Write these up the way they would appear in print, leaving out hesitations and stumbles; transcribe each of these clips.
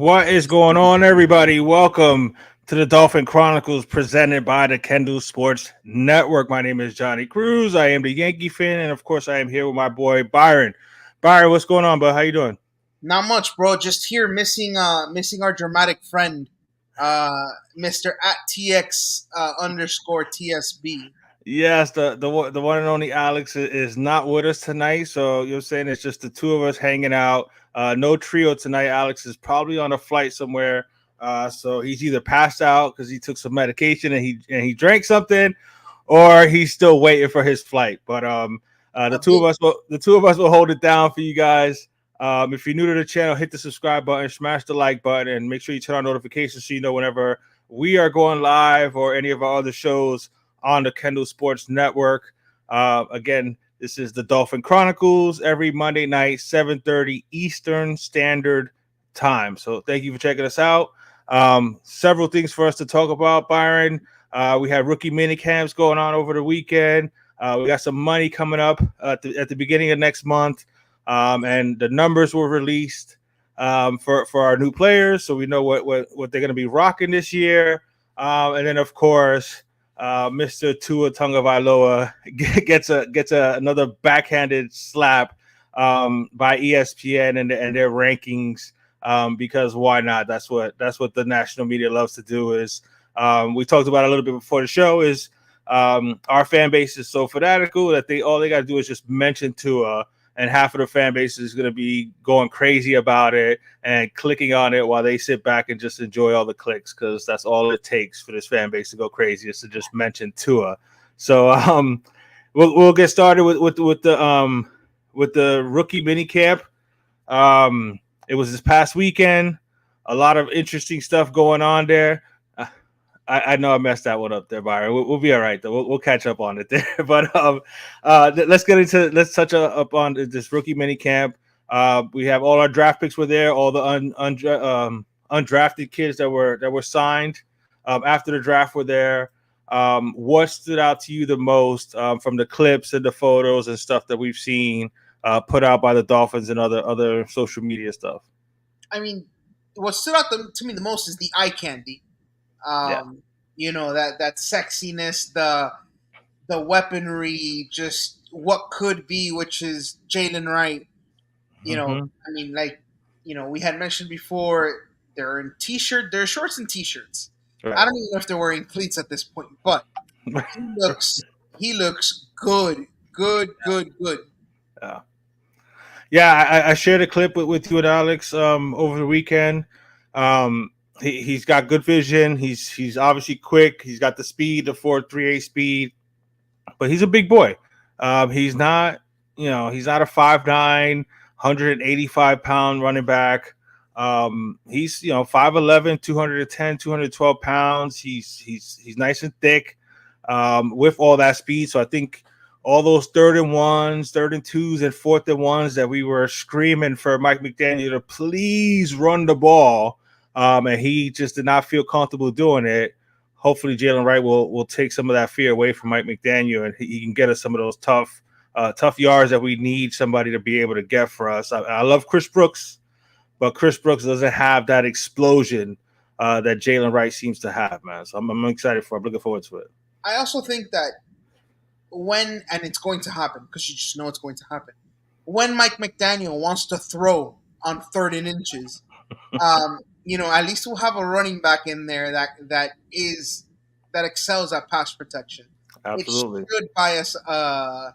What is going on, everybody? Welcome to the Dolphin Chronicles presented by the Kendall Sports Network. My name is Johnny Cruz. I am the Yankee fan, and of course, I am here with my boy Byron. Byron, what's going on, bud? How you doing? Not much, bro. Just here missing our dramatic friend, Mr. at TX underscore TSB. Yes, the one and only Alex is not with us tonight, so you're saying it's just the two of us hanging out. No trio tonight. Alex is probably on a flight somewhere, so he's either passed out because he took some medication and he drank something, or he's still waiting for his flight. But A big the two of us will hold it down for you guys. If you're new to the channel, hit the subscribe button, smash the like button, and make sure you turn on notifications so you know whenever we are going live or any of our other shows on the Kendall Sports Network. Again, this is the Dolphin Chronicles every Monday night, 7:30 Eastern Standard Time. So thank you for checking us out. Several things for us to talk about, Byron. We had rookie mini camps going on over the weekend. We got some money coming up at the beginning of next month, and the numbers were released for our new players, so we know what they're going to be rocking this year. And then, of course, Mr. Tua Tagovailoa gets another backhanded slap by ESPN and their rankings, because why not? That's what the national media loves to do. Is we talked about it a little bit before the show. Is our fan base is so fanatical that all they got to do is just mention Tua, and half of the fan base is going to be going crazy about it and clicking on it while they sit back and just enjoy all the clicks, because that's all it takes for this fan base to go crazy is to just mention Tua. So we'll get started with the rookie mini camp. It was this past weekend. A lot of interesting stuff going on there. I know I messed that one up there, Byron. We'll be all right though. We'll catch up on it there. But let's touch up on this rookie mini camp. We have all our draft picks were there. All the undrafted kids that were signed after the draft were there. What stood out to you the most from the clips and the photos and stuff that we've seen put out by the Dolphins and other social media stuff? I mean, what stood out to me the most is the eye candy. Yeah. That sexiness, the weaponry, just what could be, which is Jalen Wright. Mm-hmm. I mean, like, we had mentioned before, they're in they're shorts and t-shirts. Right. I don't even know if they're wearing cleats at this point, but he looks good. Yeah. Yeah, I shared a clip with you and Alex over the weekend. He's got good vision. He's obviously quick. He's got the speed, the 4.38 speed, but he's a big boy. He's not a 5'9", 185-pound running back. He's 5'11", 210, 212 pounds. He's nice and thick with all that speed. So I think all those 3rd and 1s, 3rd and 2s, and 4th and 1s that we were screaming for Mike McDaniel to please run the ball, and he just did not feel comfortable doing it. Hopefully, Jalen Wright will take some of that fear away from Mike McDaniel, and he can get us some of those tough yards that we need somebody to be able to get for us. I love Chris Brooks, but Chris Brooks doesn't have that explosion that Jalen Wright seems to have, man. So I'm excited for it. I'm looking forward to it. I also think that and it's going to happen because you just know it's going to happen, when Mike McDaniel wants to throw on 3rd and inches, at least we'll have a running back in there that excels at pass protection. Absolutely. It should buy us a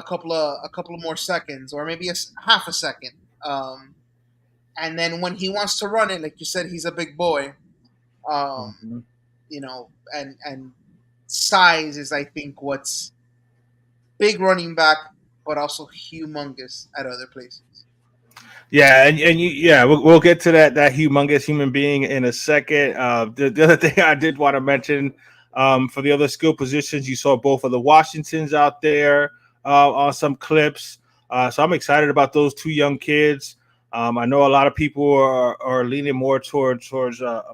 couple of more seconds, or maybe half a second. And then when he wants to run it, like you said, he's a big boy. Mm-hmm. And size is, I think, what's big running back, but also humongous at other places. Yeah, we'll get to that humongous human being in a second. The other thing I did want to mention, for the other skill positions, you saw both of the Washingtons out there on some clips. So I'm excited about those two young kids. I know a lot of people are leaning more towards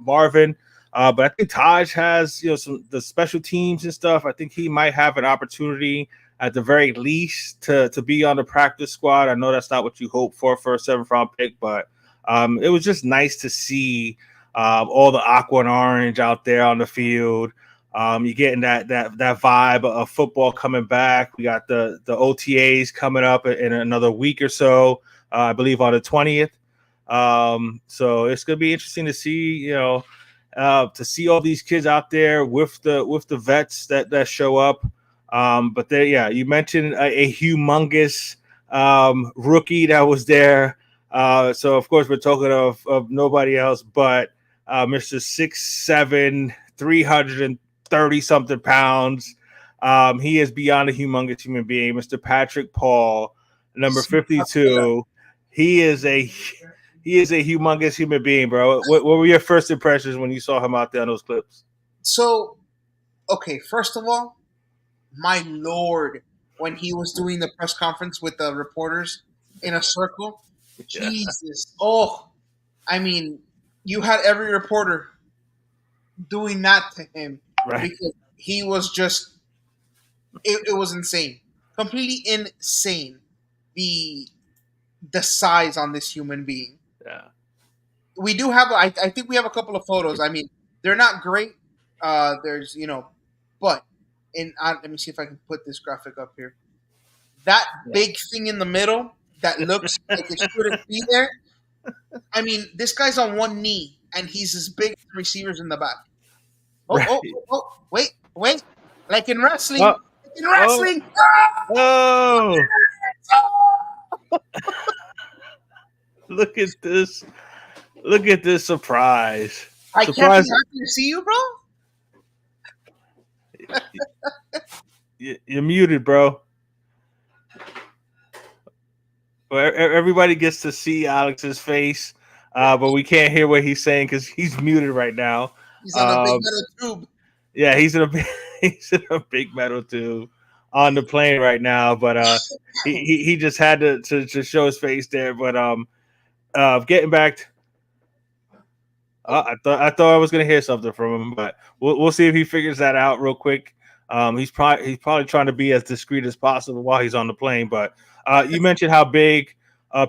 Marvin, but I think Taj has the special teams and stuff. I think he might have an opportunity at the very least to be on the practice squad. I know that's not what you hope for a 7th round pick, but It was just nice to see all the aqua and orange out there on the field. You're getting that vibe of football coming back. We got the OTAs coming up in another week or so. I believe on the 20th. So it's gonna be interesting to see, to see all these kids out there with the vets that show up. But there, yeah, you mentioned a humongous rookie that was there. So of course we're talking of nobody else but Mr. 6'7", 330 something pounds. He is beyond a humongous human being, Mr. Patrick Paul, number 52. He is a humongous human being, bro. What were your first impressions when you saw him out there on those clips? So, okay, first of all, my lord, when he was doing the press conference with the reporters in a circle, Yeah. Jesus. Oh, I mean, you had every reporter doing that to him Right. because he was just, it was insane. Completely insane. The the size on this human being. Yeah. We do have, I think we have a couple of photos. I mean, they're not great. There's, but let me see if I can put this graphic up here. That big thing in the middle that looks like it shouldn't be there. I mean, this guy's on one knee and he's as big as the receivers in the back. Oh, Right. oh, oh, oh, wait. Like in wrestling. Oh, Like in wrestling. oh, Oh! look at this. Look at this surprise. I can't be Surprise. happy to see you, bro. You're muted, bro. Well, everybody gets to see Alex's face, but we can't hear what he's saying because he's muted right now. He's on a big metal tube. Yeah, he's in a he's in a big metal tube on the plane right now. But he just had to show his face there. But getting back. I thought I was gonna hear something from him, but we'll see if he figures that out real quick. He's probably trying to be as discreet as possible while he's on the plane. But you mentioned how big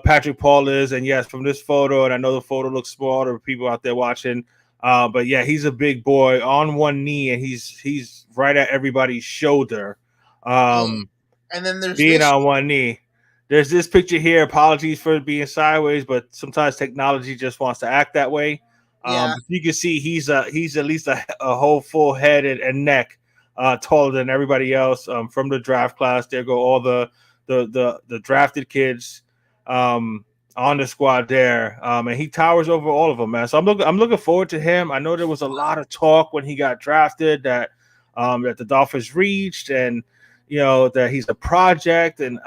Patrick Paul is, and yes, from this photo, and I know the photo looks small to people out there watching, but yeah, he's a big boy on one knee, and he's right at everybody's shoulder. And then there's Being this. on one knee. There's this picture here. Apologies for being sideways, but sometimes technology just wants to act that way. Yeah. You can see he's at least a whole full head and neck taller than everybody else from the draft class. There go all the drafted kids on the squad there, and he towers over all of them, man. So I'm looking forward to him. I know there was a lot of talk when he got drafted that the Dolphins reached, and that he's a project, and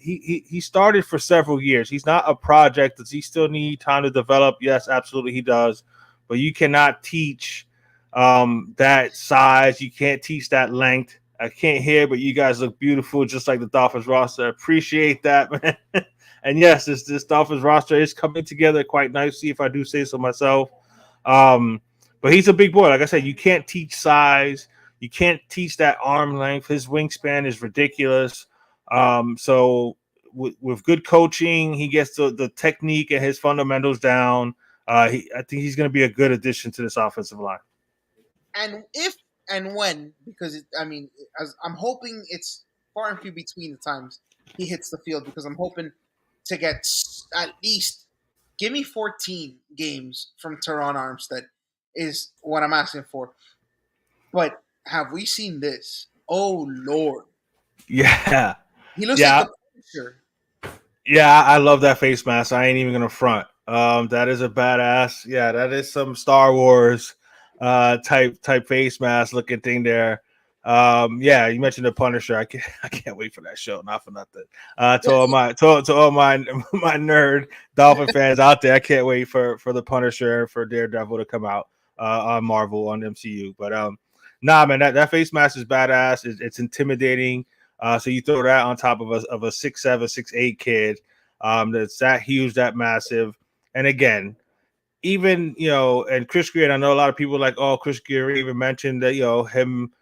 he started for several years. He's not a project. Does he still need time to develop? Yes, absolutely, he does. But you cannot teach that size. You can't teach that length. I can't hear, but you guys look beautiful, just like the Dolphins roster. Appreciate that, man. And yes, this Dolphins roster is coming together quite nicely, if I do say so myself. But he's a big boy. Like I said, you can't teach size. You can't teach that arm length. His wingspan is ridiculous. So with good coaching, he gets the technique and his fundamentals down. I think he's going to be a good addition to this offensive line. And if and when, because I'm hoping it's far and few between the times he hits the field, because I'm hoping to get at least give me 14 games from Teron Armstead is what I'm asking for. But have we seen this? Oh Lord! Yeah, He looks like the Punisher. Yeah, I love that face mask. I ain't even gonna front. That is a badass. Yeah, that is some Star Wars type face mask looking thing there. Yeah, you mentioned the Punisher. I can't wait for that show. Not for nothing. To all my my nerd Dolphin fans out there, I can't wait for the Punisher, for Daredevil to come out on Marvel, on MCU. But nah, man, that face mask is badass. It's intimidating. So you throw that on top of a 6'7", 6'8" kid that's that huge, that massive. And again, even and Chris Greer, I know a lot of people like, oh, Chris Greer even mentioned that him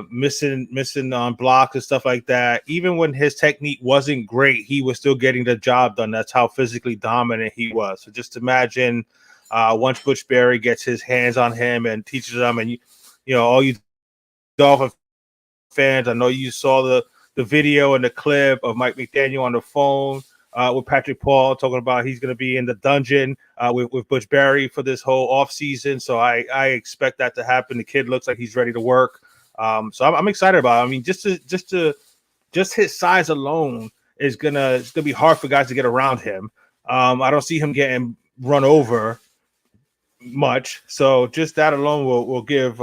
missing on blocks and stuff like that. Even when his technique wasn't great, he was still getting the job done. That's how physically dominant he was. So just imagine once Butch Berry gets his hands on him and teaches him, and all you Dolphin fans, I know you saw the video and the clip of Mike McDaniel on the phone with Patrick Paul talking about he's going to be in the dungeon with Butch Berry for this whole offseason. So I expect that to happen. The kid looks like he's ready to work. So I'm excited about it. I mean, just his size alone it's gonna be hard for guys to get around him. I don't see him getting run over much. So just that alone will give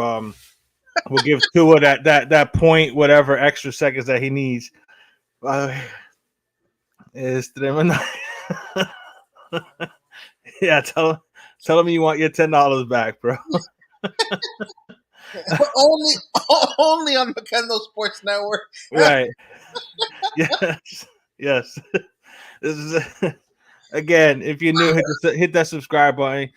Tua that point, whatever extra seconds that he needs. Is yeah, tell him you want your $10 back, bro. only on Convo Sports Network. Right. Yes. This is again, if you're new, hit that subscribe button.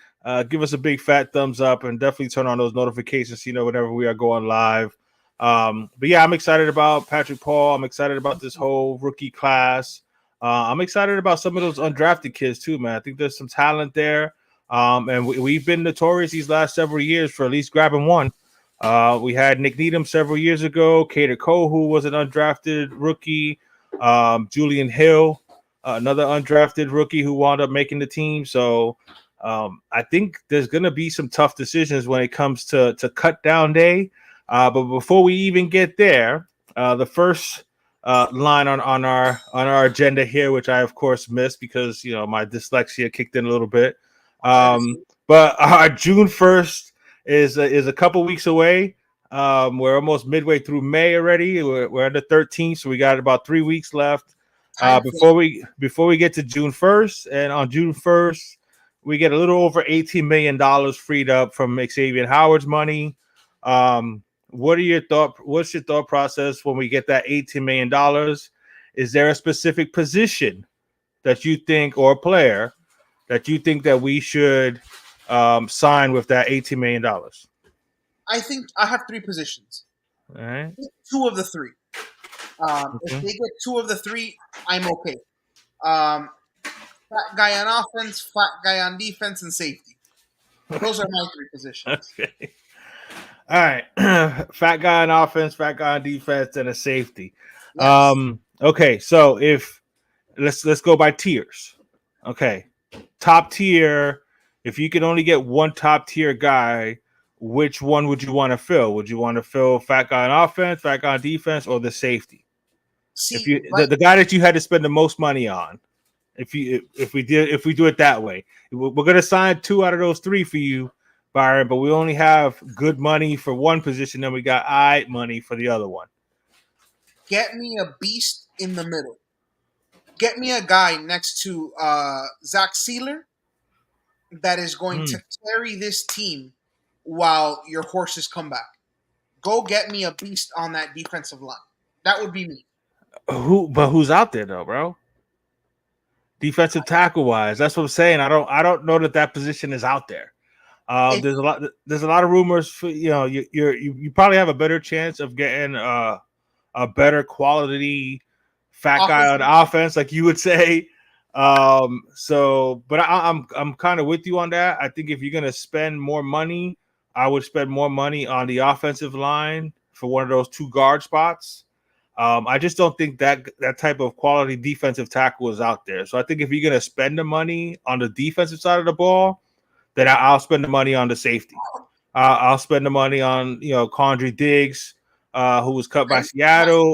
Give us a big fat thumbs up and definitely turn on those notifications so whenever we are going live. But yeah, I'm excited about Patrick Paul. I'm excited about this whole rookie class. I'm excited about some of those undrafted kids too, man. I think there's some talent there. And we've been notorious these last several years for at least grabbing one. We had Nick Needham several years ago. Kader Cole, who was an undrafted rookie. Julian Hill, another undrafted rookie who wound up making the team. So I think there's going to be some tough decisions when it comes to cut down day. But before we even get there, the first line on our agenda here, which I of course missed because my dyslexia kicked in a little bit. But our June 1st is a couple weeks away. We're almost midway through May already. We're at the 13th, so we got about 3 weeks left before we get to June 1st. And on June 1st, we get a little over $18 million freed up from Xavier Howard's money. What's your thought process when we get that $18 million? Is there a specific position that you think, or a player that you think that we should sign with that $18 million? I think I have three positions. All right. Two of the three. If they get two of the three, I'm okay. Fat guy on offense, fat guy on defense, and safety. Those are my three positions. Okay. All right. Fat guy on offense, fat guy on defense, and a safety. Yes. Okay, so if let's go by tiers. Okay. Top tier, if you could only get one top tier guy, which one would you want to fill? Would you want to fill fat guy on offense, fat guy on defense, or the safety? See, the guy that you had to spend the most money on, if we do it that way, we're gonna sign two out of those three for you, Byron, but we only have good money for one position, then we got money for the other one. Get me a beast in the middle. Get me a guy next to Zach Sealer that is going to carry this team while your horses come back. Go get me a beast on that defensive line. That would be me. Who's out there though, bro? Defensive tackle wise, that's what I'm saying. I don't know that position is out there. There's a lot of rumors for you probably have a better chance of getting a better quality fat guy on offense, like you would say. But I'm kind of with you on that. I think if you're gonna spend more money, I would spend more money on the offensive line for one of those two guard spots. I just don't think that type of quality defensive tackle is out there. So I think if you're gonna spend the money on the defensive side of the ball, then I'll spend the money on the safety. I'll spend the money on Condry Diggs, who was cut by Seattle,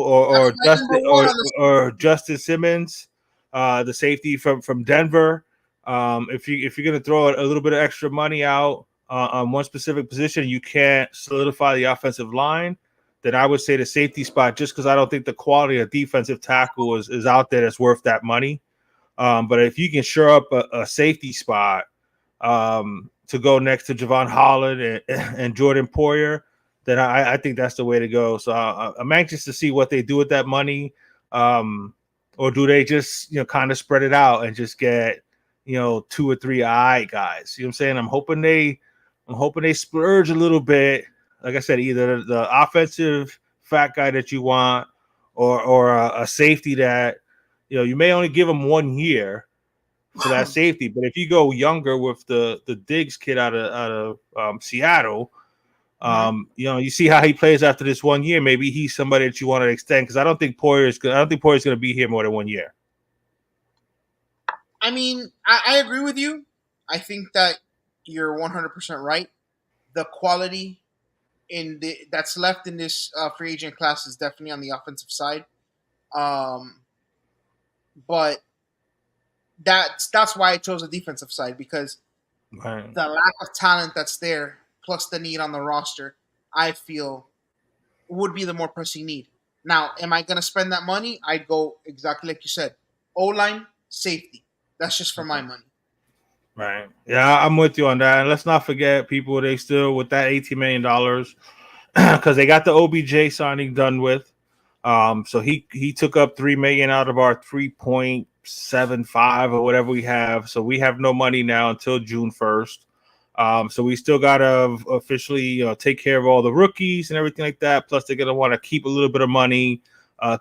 or Justin Simmons, the safety from Denver. If you're gonna throw a little bit of extra money out on one specific position, you can't solidify the offensive line, then I would say the safety spot, just because I don't think the quality of defensive tackle is out there that's worth that money. But if you can shore up a safety spot to go next to Javon Holland and Jordan Poyer, then I think that's the way to go. So I'm anxious to see what they do with that money. Or do they just kind of spread it out and just get 2 or 3 guys? You know what I'm saying? I'm hoping they splurge a little bit like I said, either the offensive fat guy that you want, or a safety that you may only give him 1 year for that safety. But if you go younger with the Diggs kid out of Seattle, you see how he plays after this 1 year. Maybe he's somebody that you want to extend, because I don't think Poyer's going to be here more than 1 year. I mean, I agree with you. I think that you're 100% right. The quality that's left in this free agent class is definitely on the offensive side. But that's why I chose the defensive side, because Right. the lack of talent that's there, plus the need on the roster, I feel would be the more pressing need. Now, am I going to spend that money? I'd go exactly like you said: O-line, safety. That's just for my money. Right. Yeah, I'm with you on that. And let's not forget, people, they still with that $18 million, because they got the OBJ signing done with. So he took up $3 million out of our 3.75 or whatever we have. So we have no money now until June 1st. So we still gotta officially take care of all the rookies and everything like that. Plus, they're gonna want to keep a little bit of money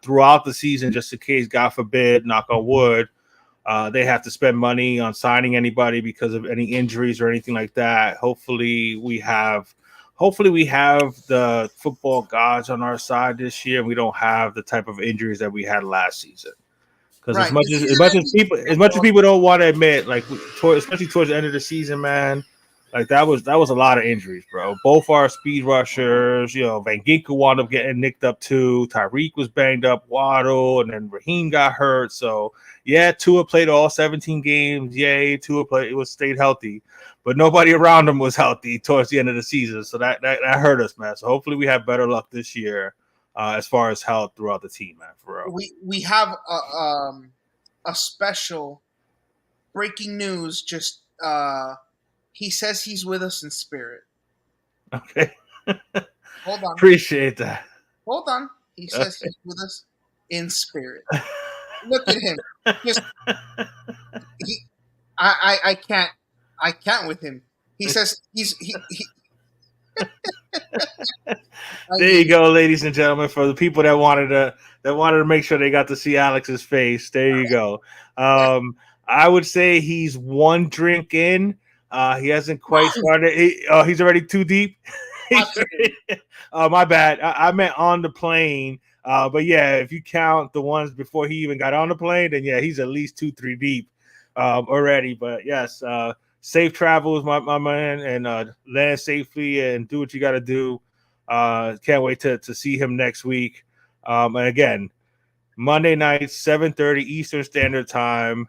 throughout the season, just in case, God forbid, knock on wood, they have to spend money on signing anybody because of any injuries or anything like that. Hopefully we have the football gods on our side this year, and we don't have the type of injuries that we had last season. Because Right. as much as people don't want to admit, like especially towards the end of the season, man, like that was a lot of injuries, bro. Both our speed rushers, Van Ginkel wound up getting nicked up too. Tyreek was banged up, Waddle, and then Raheem got hurt. So yeah, Tua played all 17 games. Yay, Tua stayed healthy, but nobody around him was healthy towards the end of the season. So that hurt us, man. So hopefully we have better luck this year as far as health throughout the team, man. For real. We have a special breaking news. Just he says he's with us in spirit. Okay. Hold on. Appreciate that. Hold on. He says he's with us in spirit. Look at him. Just I can't with him. He says he There you go, ladies and gentlemen. For the people that wanted to make sure they got to see Alex's face, there you go. I would say he's 1 drink in. He hasn't quite started. He's already too deep. My bad. I meant on the plane. But yeah, if you count the ones before he even got on the plane, then yeah, he's at least 2-3 deep already. But yes, safe travels, my man, and land safely and do what you got to do. Can't wait to see him next week. And again, Monday night, 7:30 Eastern Standard Time.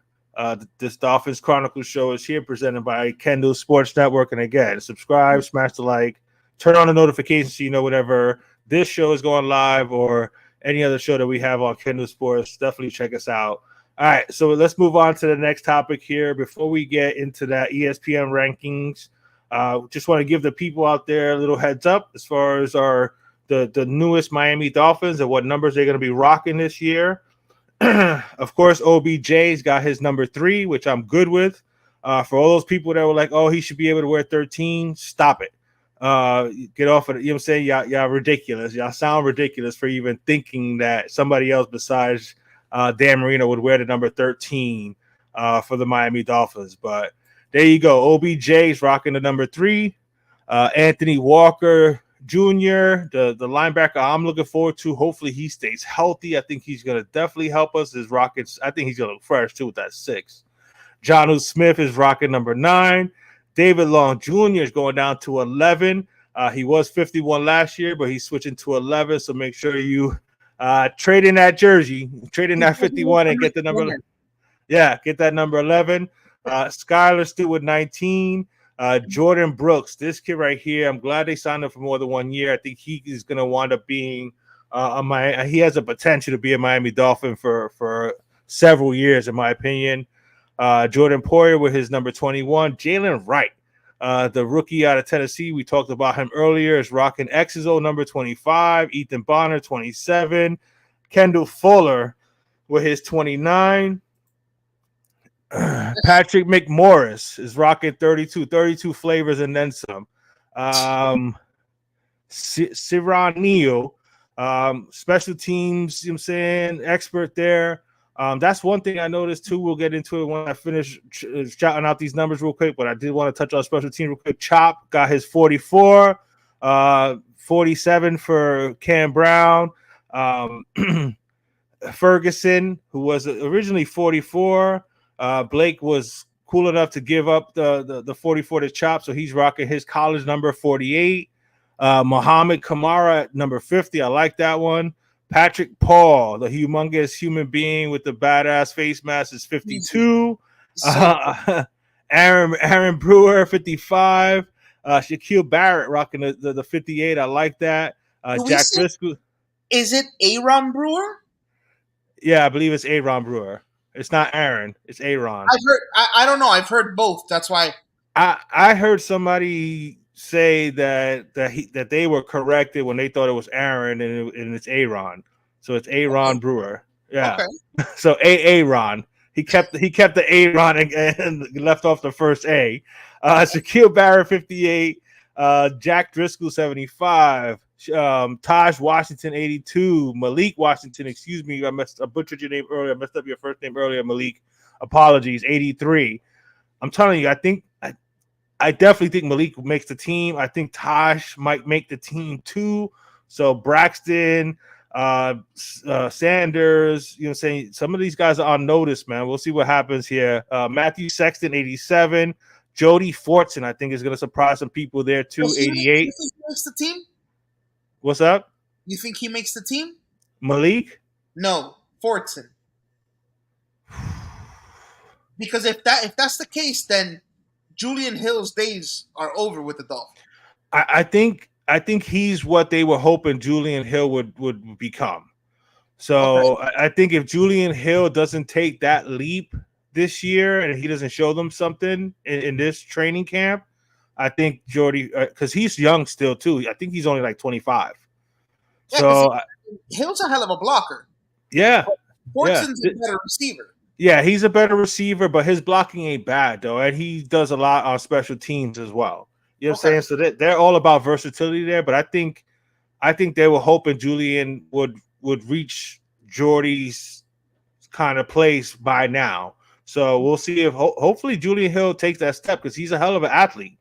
This Dolphins Chronicles show is here, presented by Kendall Sports Network. And again, subscribe, smash the like, turn on the notifications so you know whenever this show is going live or any other show that we have on Kendall Sports. Definitely check us out. All right, so let's move on to the next topic here. Before we get into that ESPN rankings, just want to give the people out there a little heads up as far as the newest Miami Dolphins and what numbers they're going to be rocking this year. Of course, OBJ's got his number 3, which I'm good with. For all those people that were like, oh, he should be able to wear 13, stop it. Get off of it. You know what I'm saying? Y'all ridiculous. Y'all sound ridiculous for even thinking that somebody else besides Dan Marino would wear the number 13 for the Miami Dolphins. But there you go. OBJ's rocking the number 3. Anthony Walker Jr., the linebacker I'm looking forward to. Hopefully he stays healthy. I think he's going to definitely help us as Rockets. I think he's going to look fresh too with that 6. Jonnu Smith is rocking number 9. David Long Jr. is going down to 11. He was 51 last year, but he's switching to 11. So make sure you trade in that jersey, trade in that 51 and get the number. Yeah, get that number 11. Skylar Stewart, 19. Jordan Brooks, this kid right here, I'm glad they signed him for more than 1 year. I think he is going to wind up being he has a potential to be a Miami Dolphin for several years, in my opinion. Jordan Poyer with his number 21. Jalen Wright, the rookie out of Tennessee, we talked about him earlier, is rocking X's old number 25. Ethan Bonner, 27. Kendall Fuller with his 29. Patrick McMorris is rocking 32 flavors and then some. Ciranio, special teams, you know what I'm saying, expert there. That's one thing I noticed too. We'll get into it when I finish shouting out these numbers real quick, but I did want to touch on special teams real quick. Chop got his 44, 47 for Cam Brown. Ferguson, who was originally 44. Blake was cool enough to give up the 44 to Chop, so he's rocking his college number 48. Muhammad Kamara at number 50. I like that one. Patrick Paul, the humongous human being with the badass face mask, is 52. Aaron Brewer, 55. Shaquille Barrett rocking the 58. I like that. Jack Driscoll. Is it Aaron Brewer? Yeah, I believe it's Aaron Brewer. It's not Aaron. It's Aaron. I've heard. I don't know. I've heard both. That's why. I heard somebody say that they were corrected when they thought it was Aaron and it's Aaron. So it's Aaron Brewer. Yeah. Okay. So Aaron. He kept the Aaron and left off the first A. Shaquille Barrett 58. Jack Driscoll 75. Taj Washington 82. Malik Washington, excuse me, I butchered your name earlier. I messed up your first name earlier, Malik. Apologies, 83. I'm telling you, I definitely think Malik makes the team. I think Taj might make the team too. So Braxton, Sanders, you know what I'm saying? Some of these guys are on notice, man. We'll see what happens here. Matthew Sexton, 87. Jody Fortson, I think, is going to surprise some people there too, 88. You think he makes the team? What's up? You think he makes the team? Malik? No, Fortson. Because if that's the case, then Julian Hill's days are over with the Dolphins. I think he's what they were hoping Julian Hill would become. So okay. I think if Julian Hill doesn't take that leap this year and he doesn't show them something in this training camp, I think Jordy, because he's young still too. I think he's only like 25. Yeah, so Hill's a hell of a blocker. Yeah, Fortson's a better receiver. Yeah, he's a better receiver, but his blocking ain't bad though, and he does a lot on special teams as well. You know what I'm saying? So they're all about versatility there. But I think they were hoping Julian would reach Jordy's kind of place by now. So we'll see if hopefully Julian Hill takes that step because he's a hell of an athlete.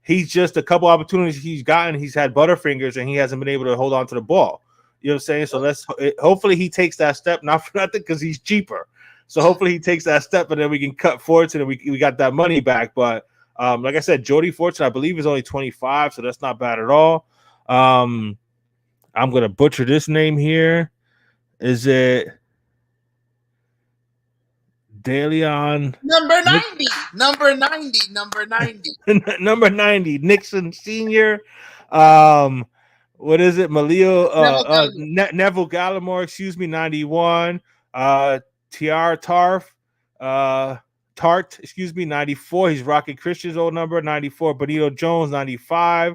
He's just a couple opportunities he's gotten. He's had butterfingers and he hasn't been able to hold on to the ball. You know what I'm saying? So hopefully he takes that step, not for nothing because he's cheaper. So hopefully he takes that step and then we can cut Fortson and we got that money back. But like I said, Jody Fortson, I believe, is only 25, so that's not bad at all. I'm going to butcher this name here. Is it DeLeon? Number 90. Number 90. Number 90. Number 90, Nixon Sr. What is it? Neville Gallimore, excuse me, 91. Tart, excuse me, 94. He's rocking Christian's old number, 94. Benito Jones, 95.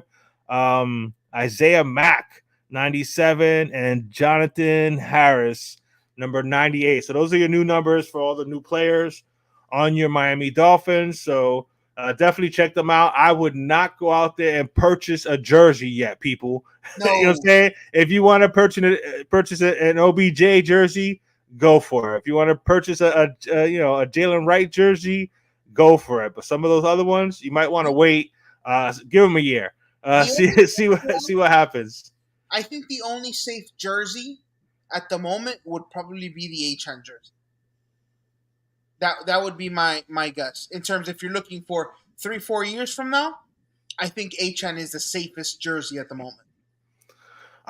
Isaiah Mack, 97. And Jonathan Harris, number 98. So those are your new numbers for all the new players on your Miami Dolphins. So definitely check them out. I would not go out there and purchase a jersey yet, people. No. You know what I'm saying? If you want to purchase an OBJ jersey, go for it. If you want to purchase a Jalen Wright jersey, go for it. But some of those other ones, you might want to wait. Give them a year. See what happens. I think the only safe jersey at the moment would probably be the H-N jersey. That would be my guess. In terms, if you're looking for 3-4 years from now, I think H-N is the safest jersey at the moment.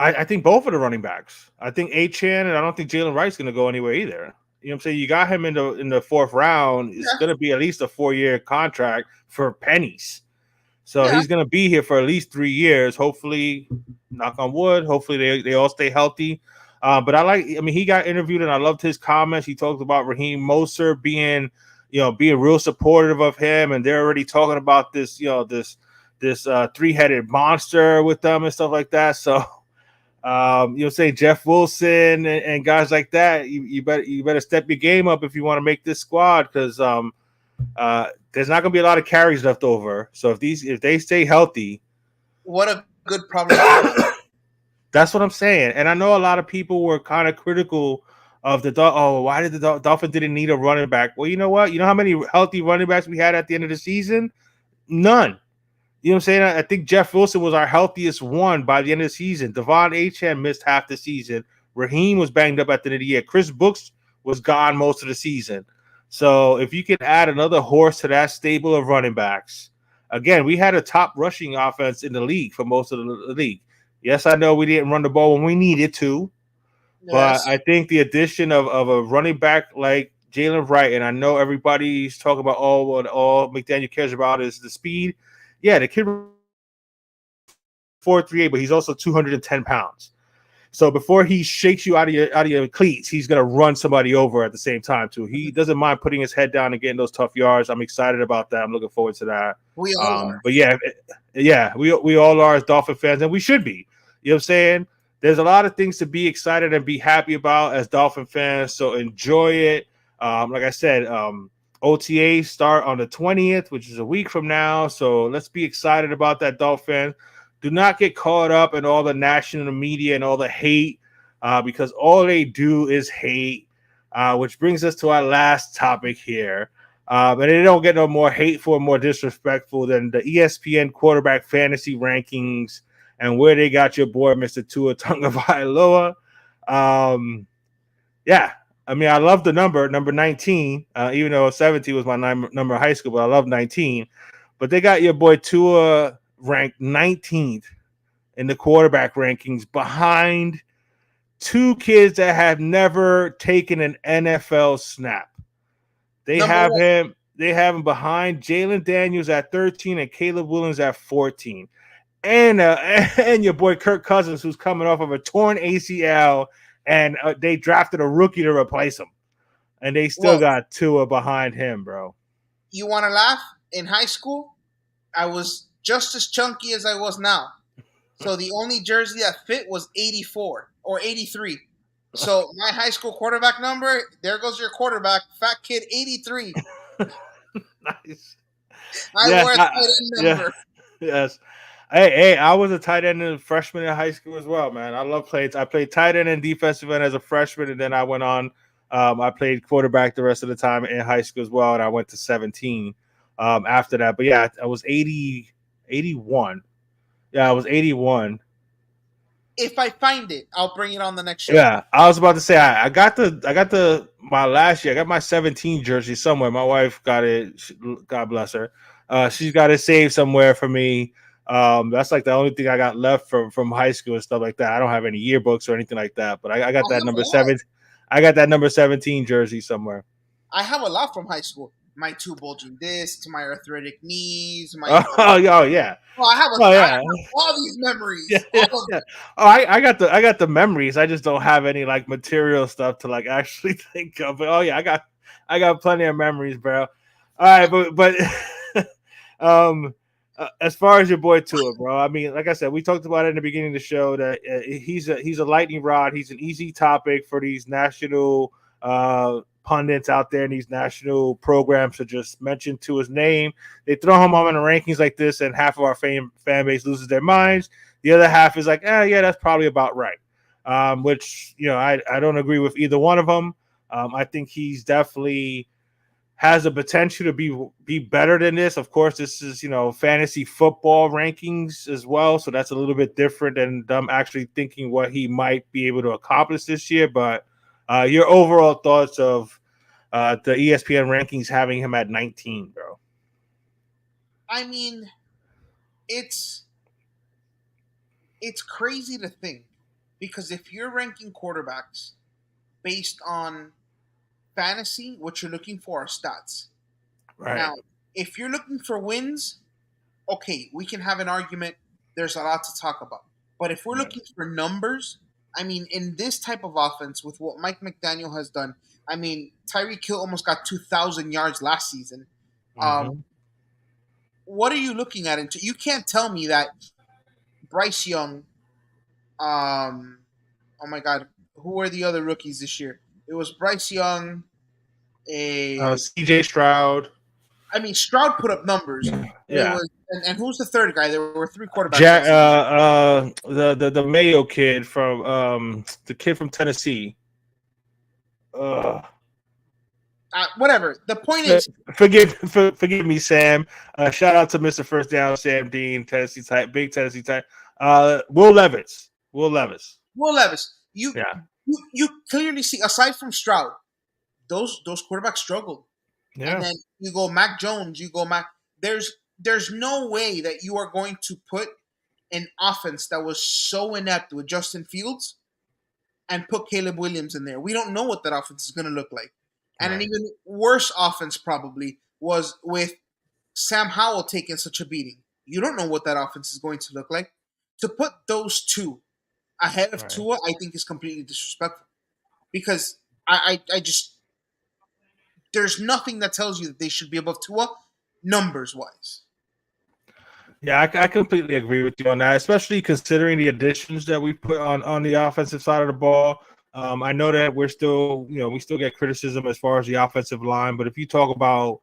I think both of the running backs. I think H-N, and I don't think Jalen Wright's going to go anywhere either. You know what I'm saying? You got him in the fourth round. It's going to be at least a 4-year contract for pennies. So he's going to be here for at least 3 years. Hopefully, knock on wood, hopefully they all stay healthy. But he got interviewed and I loved his comments. He talked about Raheem Mostert being real supportive of him. And they're already talking about this, this 3-headed monster with them and stuff like that. So, say Jeff Wilson and guys like that, you better step your game up if you want to make this squad because there's not going to be a lot of carries left over. So if they stay healthy, what a good problem. That's what I'm saying. And I know a lot of people were kind of critical of why did the Dolphins didn't need a running back? Well, you know what? You know how many healthy running backs we had at the end of the season? None. You know what I'm saying? I think Jeff Wilson was our healthiest one by the end of the season. Devon Achane missed half the season. Raheem was banged up at the end of the year. Chris Brooks was gone most of the season. So if you can add another horse to that stable of running backs, again, we had a top rushing offense in the league for most of the league. Yes, I know we didn't run the ball when we needed to, but Yes. I think the addition of a running back like Jalen Wright, and I know everybody's talking about what all McDaniel cares about is the speed. Yeah, the kid 4.38, but he's also 210 pounds. So before he shakes you out of your cleats, he's gonna run somebody over at the same time too. He doesn't mind putting his head down and getting those tough yards. I'm excited about that. I'm looking forward to that. We all are. But yeah, we all are as Dolphin fans, and we should be. You know what I'm saying? There's a lot of things to be excited and be happy about as Dolphin fans. So enjoy it. Like I said, OTA start on the 20th, which is a week from now. So let's be excited about that, Dolphin. Do not get caught up in all the national media and all the hate, because all they do is hate. Which brings us to our last topic here. And they don't get no more hateful or more disrespectful than the ESPN quarterback fantasy rankings and where they got your boy, Mr. Tua Tagovailoa. Yeah, I mean, I love the number 19, even though 17 was my number in high school, but I love 19. But they got your boy Tua ranked 19th in the quarterback rankings behind two kids that have never taken an NFL snap. They Number have one. him. They have him behind Jalen Daniels at 13 and Caleb Williams at 14, and your boy Kirk Cousins, who's coming off of a torn ACL, and they drafted a rookie to replace him, and they still Well, got Tua behind him, bro. you want to laugh? In high school, I was just as chunky as I was now. So the only jersey that fit was 84 or 83. So my high school quarterback number, there goes your quarterback, fat kid 83. Nice. I Yes, wore a tight end yeah, number. yes. Hey, I was a tight end and freshman in high school as well, man. I love plays. I played tight end and defensive end as a freshman, and then I went on. I played quarterback the rest of the time in high school as well, and I went to 17 after that. But yeah, I was 81. Yeah, I was 81. If I find it, I'll bring it on the next show. Yeah, I was about to say I got my last year. I got my 17 jersey somewhere. My wife got it. God bless her. She's got it saved somewhere for me. That's like the only thing I got left from high school and stuff like that. I don't have any yearbooks or anything like that, but I I got that have a number lot. 7. I got that number 17 jersey somewhere. I have a lot from high school. My two bulging discs, my arthritic knees, my. Oh, yeah. Well, Oh I have yeah. all these Yeah, memories. yeah, All of yeah. them. Oh, I got the memories. I just don't have any like material stuff to like actually think of. But oh yeah, I got plenty of memories, bro. All right, but um, as far as your boy Tua, bro. I mean, like I said, we talked about it in the beginning of the show that he's a lightning rod. He's an easy topic for these national pundits out there in these national programs to just mention to his name. They throw him on the rankings like this, and half of our fan base loses their minds. The other half is like, yeah, that's probably about right. Which I don't agree with either one of them. I think he's definitely has the potential to be better than this. Of course, this is fantasy football rankings as well, so that's a little bit different than them actually thinking what he might be able to accomplish this year. But your overall thoughts of the ESPN rankings having him at 19, bro? I mean, it's it's crazy to think because if you're ranking quarterbacks based on fantasy, what you're looking for are stats. Right. Now, if you're looking for wins, okay, we can have an argument. There's a lot to talk about. But if we're Right. looking for numbers, I mean, in this type of offense with what Mike McDaniel has done, I mean, Tyreek Hill almost got 2,000 yards last season. Um, Mm-hmm. what are you looking at? Into you can't tell me that Bryce Young. Oh my God, who were the other rookies this year? It was Bryce Young, a CJ Stroud. I mean, Stroud put up numbers. But it Yeah. was, and who's the third guy? There were three quarterbacks. The Mayo kid from the kid from Tennessee. Whatever. The point is, Forgive me, Sam. Shout out to Mr. First Down, Sam Dean, Tennessee type, big Tennessee type. Will Levis. Will Levis. Yeah. You clearly see, aside from Stroud, those quarterbacks struggled. Yeah. And then you go Mac Jones, you go Mac. There's no way that you are going to put an offense that was so inept with Justin Fields and put Caleb Williams in there. We don't know what that offense is going to look like. And an even worse offense probably was with Sam Howell taking such a beating. You don't know what that offense is going to look like. To put those two ahead of Tua, I think is completely disrespectful. Because I just there's nothing that tells you that they should be above Tua numbers wise. Yeah, I completely agree with you on that, especially considering the additions that we put on the offensive side of the ball. I know that we still get criticism as far as the offensive line, but if you talk about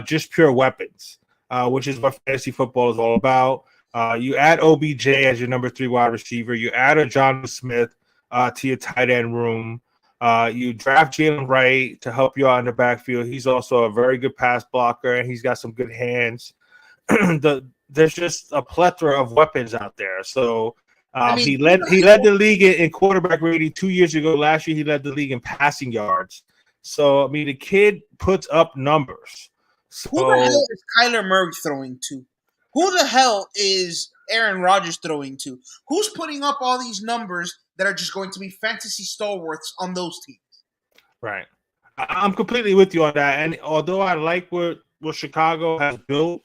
just pure weapons, which is what fantasy football is all about, you add OBJ as your number 3 wide receiver, you add a John Smith to your tight end room, you draft Jalen Wright to help you out in the backfield. He's also a very good pass blocker, and he's got some good hands. There's just a plethora of weapons out there. So he led the league in quarterback rating 2 years ago. Last year, he led the league in passing yards. So, I mean, the kid puts up numbers. So, who the hell is Kyler Murray throwing to? Who the hell is Aaron Rodgers throwing to? Who's putting up all these numbers that are just going to be fantasy stalwarts on those teams? Right. I'm completely with you on that. And although I like what Chicago has built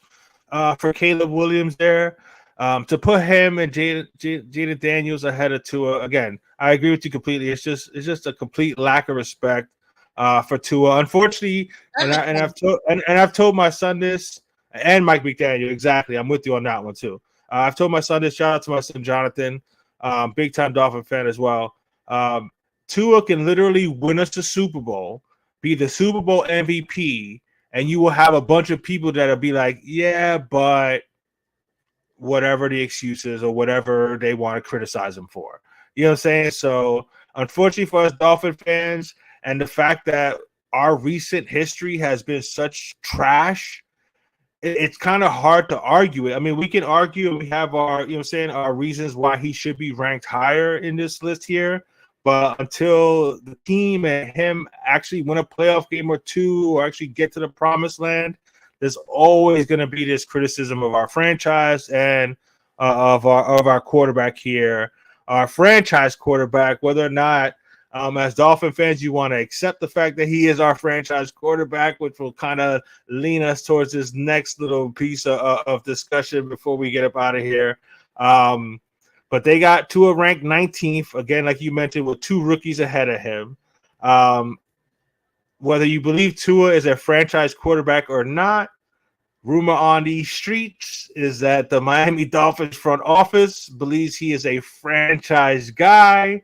for Caleb Williams there, to put him and Jaden Daniels ahead of Tua, again, I agree with you completely. It's just a complete lack of respect for Tua. Unfortunately, I've told my son this, and Mike McDaniel, exactly. I'm with you on that one too. I've told my son this. Shout out to my son Jonathan, big time Dolphin fan as well. Tua can literally win us the Super Bowl, be the Super Bowl MVP, and you will have a bunch of people that'll be like, yeah, but whatever the excuses or whatever they want to criticize him for. You know what I'm saying? So, unfortunately for us Dolphin fans, and the fact that our recent history has been such trash, it's kind of hard to argue it. I mean, we can argue and we have our, our reasons why he should be ranked higher in this list here. But until the team and him actually win a playoff game or two or actually get to the promised land, there's always going to be this criticism of our franchise and of our quarterback here, our franchise quarterback, whether or not as Dolphin fans, you want to accept the fact that he is our franchise quarterback, which will kind of lean us towards this next little piece of discussion before we get up out of here. But they got Tua ranked 19th, again, like you mentioned, with 2 rookies ahead of him. Whether you believe Tua is a franchise quarterback or not, rumor on these streets is that the Miami Dolphins front office believes he is a franchise guy.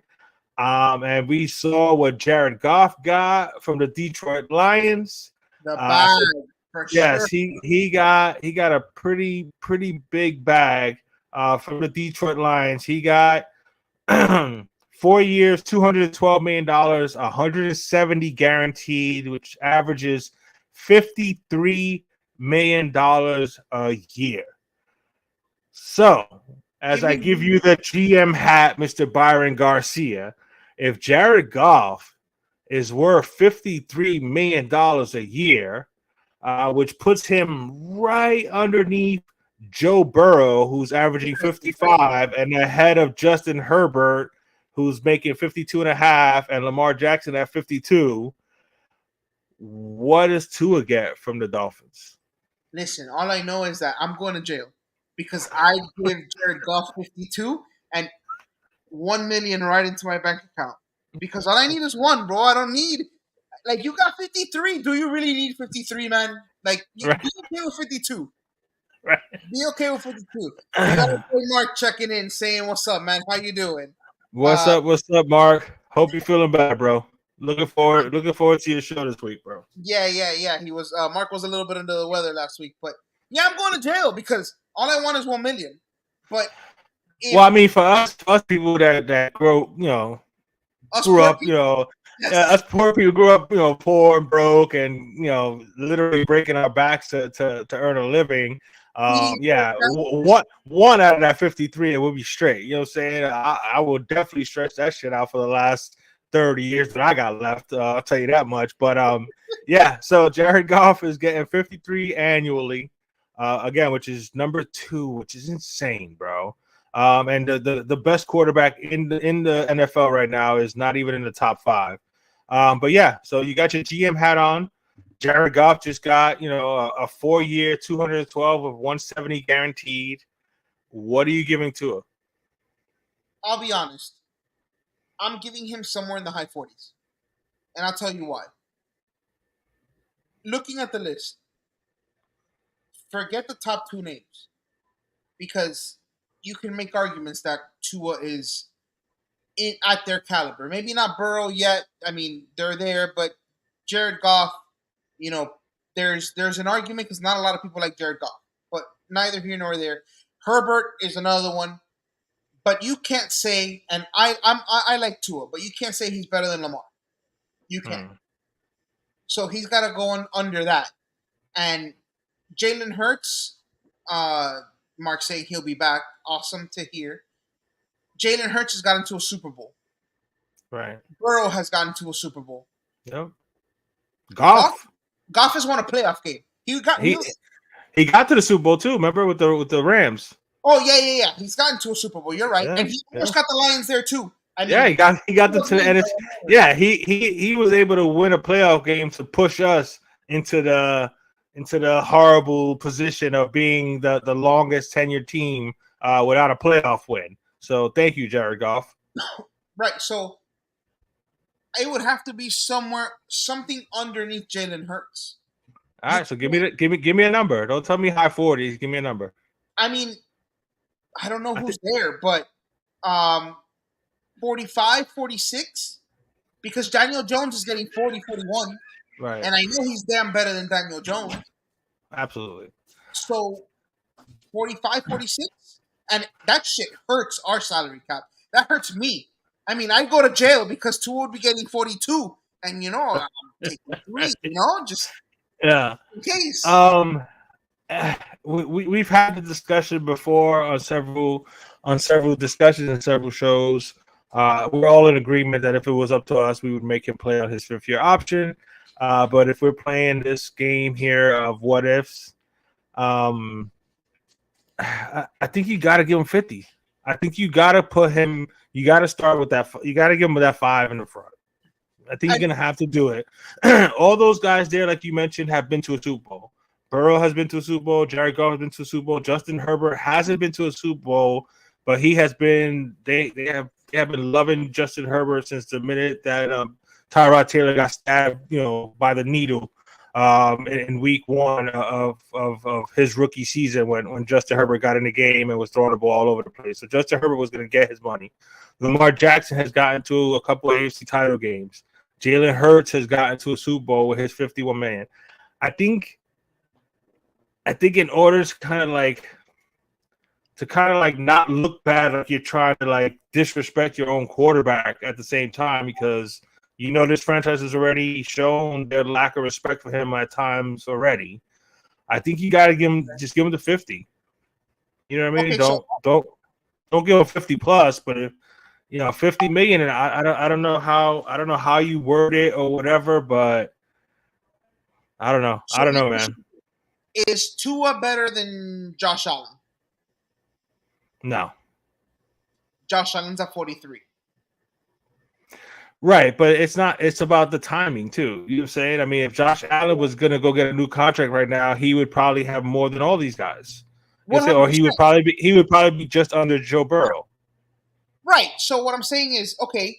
And we saw what Jared Goff got from the Detroit Lions. The bag, for yes, sure. he got a pretty big bag from the Detroit Lions. He got 4 years, $212 million, 170 guaranteed, which averages $53 million a year. So, as I give you the GM hat, Mr. Byron Garcia, if Jared Goff is worth $53 million a year, which puts him right underneath Joe Burrow, who's averaging 55, and ahead of Justin Herbert, who's making 52.5, and Lamar Jackson at 52, what does Tua get from the Dolphins? Listen, all I know is that I'm going to jail because I give Jared Goff 52 and 1 million right into my bank account. Because all I need is 1, bro. I don't need, like, you got 53. Do you really need 53, man? Like, be okay with 52. Right. Be okay with 52. You got to Mark checking in, saying, "What's up, man? How you doing?" What's up, Mark? Hope you're feeling better, bro. Looking forward to your show this week, bro. Yeah. He was Mark was a little bit under the weather last week, but yeah, I'm going to jail because all I want is 1 million. But Well, if I mean, for us people that us grew poor up, people, us yes, poor people grew up, poor and broke, and literally breaking our backs to earn a living. we need Yeah, right? one out of that 53, it will be straight. You know what I'm saying? I will definitely stretch that shit out for the last 30 years that I got left. I'll tell you that much. But yeah. So Jared Goff is getting 53 annually, again, which is number 2, which is insane, bro. And the best quarterback in the NFL right now is not even in the top 5. But yeah, so you got your GM hat on. Jared Goff just got a 4-year, 212 of 170 guaranteed. What are you giving to him? I'll be honest. I'm giving him somewhere in the high 40s, and I'll tell you why. Looking at the list, forget the top 2 names because you can make arguments that Tua is at their caliber. Maybe not Burrow yet. I mean, they're there, but Jared Goff, you know, there's an argument because not a lot of people like Jared Goff, but neither here nor there. Herbert is another one, but you can't say, and I like Tua, but you can't say he's better than Lamar. You can't. So he's got to go on under that. And Jalen Hurts, Mark saying he'll be back. Awesome to hear. Jalen Hurts has gotten to a Super Bowl. Right. Burrow has gotten to a Super Bowl. Yep. Goff has won a playoff game. He got to the Super Bowl too. Remember with the Rams. Oh yeah. He's gotten to a Super Bowl. You're right, and he almost got the Lions there too. I mean, he got them to the NFC. Yeah, he was able to win a playoff game to push us into the horrible position of being the longest tenured team without a playoff win. So thank you, Jared Goff. Right. So it would have to be something underneath Jalen Hurts. All right. So give me a number. Don't tell me high 40s. Give me a number. I mean, I don't know who's there, but 45, 46, because Daniel Jones is getting 40, 41. Right. And I know he's damn better than Daniel Jones. Absolutely. So 45, 46, and that shit hurts our salary cap. That hurts me. I mean, I go to jail because 2 would be getting 42, and I'm taking 3. Just in case. We've had the discussion before on several discussions and several shows. We're all in agreement that if it was up to us, we would make him play on his 5th-year option. But if we're playing this game here of what ifs, I think you got to give him 50. I think you got to put him. You got to start with that. You got to give him that 5 in the front. I think you're gonna have to do it. All those guys there, like you mentioned, have been to a Super Bowl. Burrow has been to a Super Bowl. Jared Goff has been to a Super Bowl. Justin Herbert hasn't been to a Super Bowl, but he has been. They have been loving Justin Herbert since the minute that Tyrod Taylor got stabbed, by the needle in week 1 of his rookie season when Justin Herbert got in the game and was throwing the ball all over the place. So Justin Herbert was going to get his money. Lamar Jackson has gotten to a couple of AFC title games. Jalen Hurts has gotten to a Super Bowl with his 51 man. I think in order to kind of not look bad, like you're trying to disrespect your own quarterback at the same time, because this franchise has already shown their lack of respect for him at times already. I think you got to give him the 50. You know what I mean? Okay, don't give him 50 plus, but if 50 million, and I don't know how you word it or whatever, but I don't know. I don't know, man. Is Tua better than Josh Allen? No. Josh Allen's at 43. Right, but it's not. It's about the timing too. You know what I'm saying? I mean, if Josh Allen was gonna go get a new contract right now, he would probably have more than all these guys. Or he would probably be just under Joe Burrow. Right. So what I'm saying is, okay,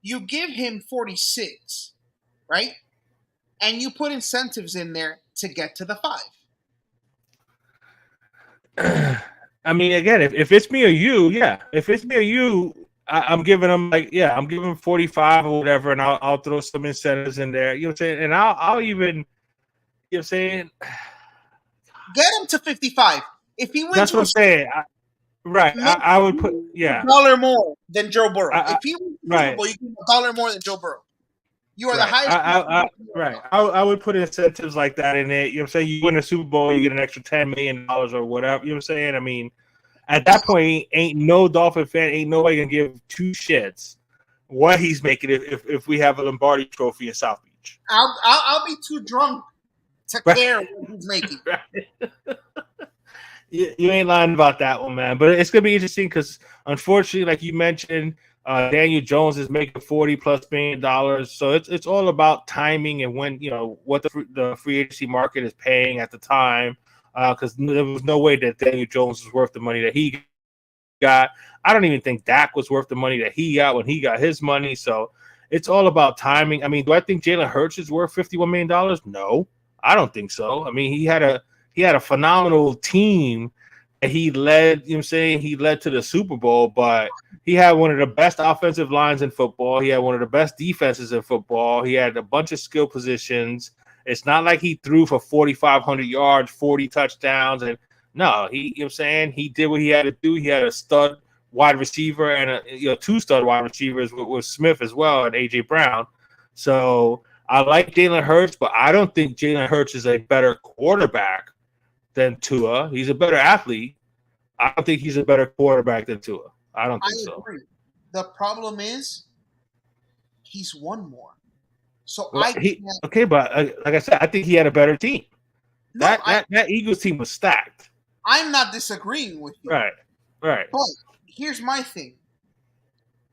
you give him 46, right? And you put incentives in there to get to the 5. I mean, again, if it's me or you, yeah. If it's me or you, I'm giving him I'm giving him 45 or whatever, and I'll throw some incentives in there. You know what I'm saying? And I'll even, you know what I'm saying? Get him to 55. If he wins, That's what I'm saying. I would put $1 more than Joe Burrow. If he wins the Super right. Bowl, you give him $1 more than Joe Burrow. You are the Right. highest. I would put incentives like that in it. You know what I'm saying? You win a Super Bowl, you get an extra $10 million or whatever. You know what I'm saying? I mean, at that point, ain't no Dolphin fan, ain't nobody gonna give two shits what he's making if we have a Lombardi Trophy in South Beach. I'll be too drunk to care what he's making. Right. You ain't lying about that one, man. But it's gonna be interesting because, unfortunately, like you mentioned, Daniel Jones is making $40+ million. So it's all about timing and when what the free agency market is paying at the time. Because there was no way that Daniel Jones was worth the money that he got. I don't even think Dak was worth the money that he got when he got his money. So it's all about timing. I mean, do I think Jalen Hurts is worth $51 million? No, I don't think so. I mean, he had a phenomenal team that he led. You know what I'm saying? He led to the Super Bowl, but he had one of the best offensive lines in football. He had one of the best defenses in football. He had a bunch of skill positions. It's not like he threw for 4,500 yards, 40 touchdowns, and no, you know what I'm saying? He did what he had to do. He had a stud wide receiver and two stud wide receivers with Smith as well and AJ Brown. So I like Jalen Hurts, but I don't think Jalen Hurts is a better quarterback than Tua. He's a better athlete. I don't think he's a better quarterback than Tua. I don't think so. Agree. The problem is he's won more. So but like I said, I think he had a better team. No, that Eagles team was stacked. I'm not disagreeing with you. Right. But here's my thing.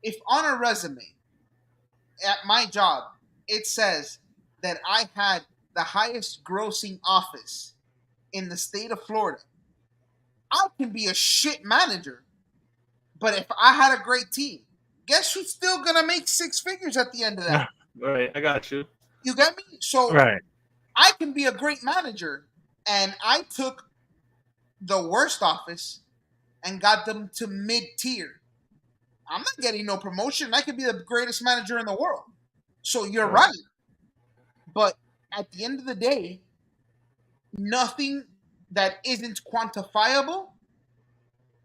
If on a resume at my job it says that I had the highest grossing office in the state of Florida, I can be a shit manager. But if I had a great team, guess who's still gonna make six figures at the end of that? Right, I got you. You get me? So I can be a great manager, and I took the worst office and got them to mid-tier. I'm not getting no promotion. I could be the greatest manager in the world. So you're right. But at the end of the day, nothing that isn't quantifiable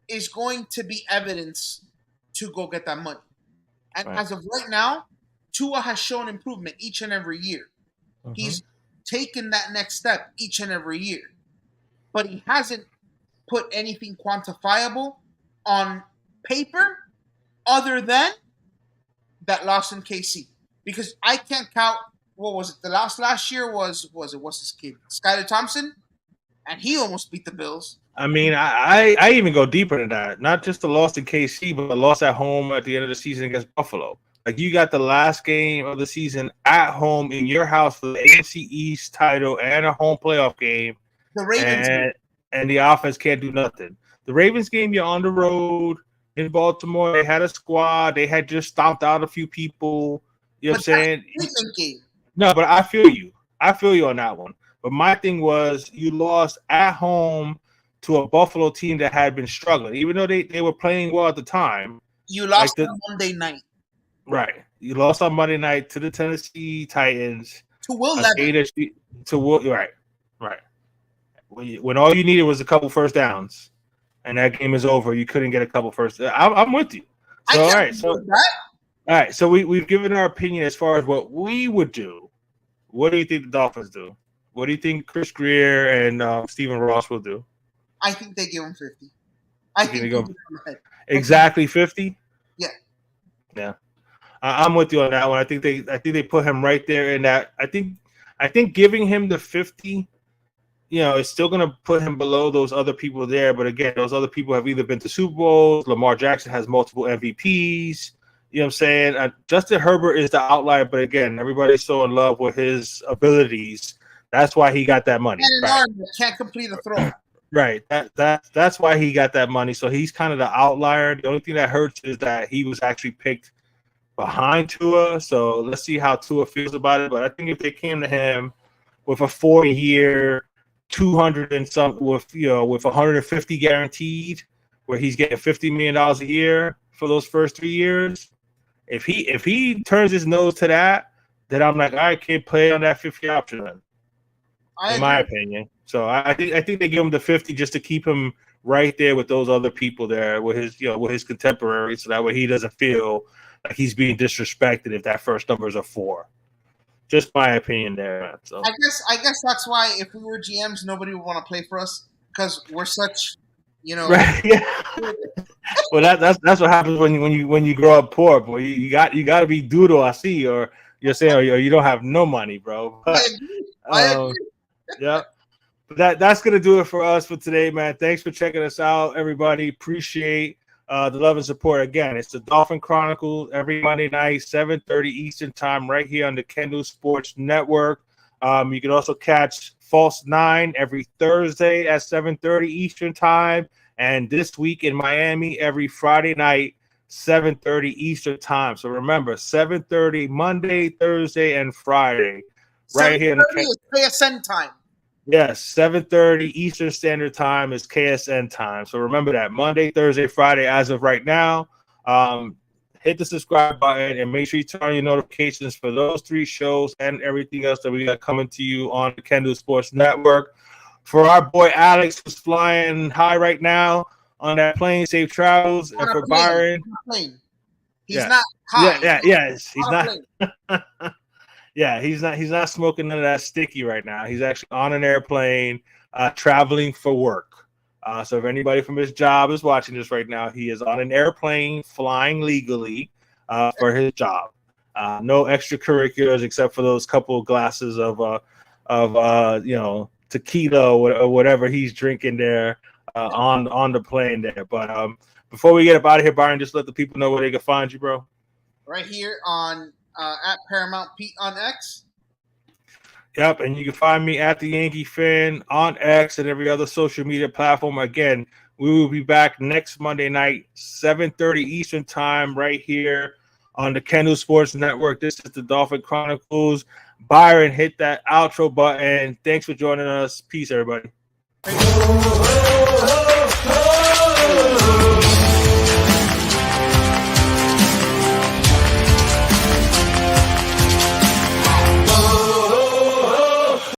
is going to be evidence to go get that money. And as of right now, Tua has shown improvement each and every year. He's taken that next step each and every year. But he hasn't put anything quantifiable on paper other than that loss in KC. Because I can't count, what was it? The last year was what's his kid? Skylar Thompson? And he almost beat the Bills. I mean, I even go deeper than that. Not just the loss in KC, but the loss at home at the end of the season against Buffalo. Like, you got the last game of the season at home in your house for the AFC East title and a home playoff game. The Ravens and the offense can't do nothing. The Ravens game, you're on the road in Baltimore. They had a squad. They had just stomped out a few people. You know what I'm saying? Game. No, but I feel you. I feel you on that one. But my thing was, you lost at home to a Buffalo team that had been struggling, even though they were playing well at the time. You lost on Monday night. Right. You lost on Monday night to the Tennessee Titans. To Will Levis. Right. When all you needed was a couple first downs, and that game is over, you couldn't get a couple first. I'm with you. So, all right. So we've given our opinion as far as what we would do. What do you think the Dolphins do? What do you think Chris Greer and Stephen Ross will do? I think they give him 50. I think they go exactly 50. Yeah. I'm with you on that one. I think they put him right there in that. I think giving him the 50, it's still going to put him below those other people there. But again, those other people have either been to Super Bowls. Lamar Jackson has multiple MVPs. You know what I'm saying? Justin Herbert is the outlier, but again, everybody's so in love with his abilities. That's why he got that money. And an arm that can't complete a throw. Right. That's why he got that money. So he's kind of the outlier. The only thing that hurts is that he was actually picked behind Tua. So let's see how Tua feels about it. But I think if they came to him with a 4-year, 200 and some with 150 guaranteed, where he's getting $50 million a year, for those first 3 years, if he turns his nose to that, then I'm like, I can't play on that 50 option then, in my opinion. So I think they give him the 50 just to keep him right there with those other people there, with his contemporaries, so that way he doesn't feel like he's being disrespected if that first number is a 4. Just my opinion there, man. So I guess that's why if we were GMs, nobody would want to play for us because we're such, right. Yeah. Well, that's what happens when you grow up poor, boy. You got to be doodle, I see, or you're saying, or you don't have no money, bro. But, I agree. Yeah. But that's gonna do it for us for today, man. Thanks for checking us out, everybody. Appreciate the love and support. Again, it's the Dolphin Chronicles every Monday night, 7:30 Eastern time, right here on the Convo Sports Network. You can also catch False 9 every Thursday at 7:30 Eastern time, and this week in Miami every Friday night, 7:30 Eastern time. So remember, 7:30 Monday, Thursday, and Friday, right here in the KSN time. Yes, 7:30 Eastern Standard Time is KSN time. So remember that Monday, Thursday, Friday, as of right now. Hit the subscribe button and make sure you turn on your notifications for those 3 shows and everything else that we got coming to you on the Convo Sports Network. For our boy Alex, who's flying high right now on that plane, safe travels. And for Byron, he's not high. He's not. Yeah, he's not smoking none of that sticky right now. He's actually on an airplane, traveling for work. So if anybody from his job is watching this right now, he is on an airplane flying legally for his job. No extracurriculars except for those couple of glasses of tequila or whatever he's drinking there on the plane there. But before we get up out of here, Byron, just let the people know where they can find you, bro. Right here on at Paramount Pete on X. Yep, and you can find me at the Yankee Fan on X and every other social media platform. Again, we will be back next Monday night, 7:30 Eastern time, right here on the Convo Sports Network. This is the Dolphin Chronicles. Byron, hit that outro button. Thanks for joining us. Peace, everybody.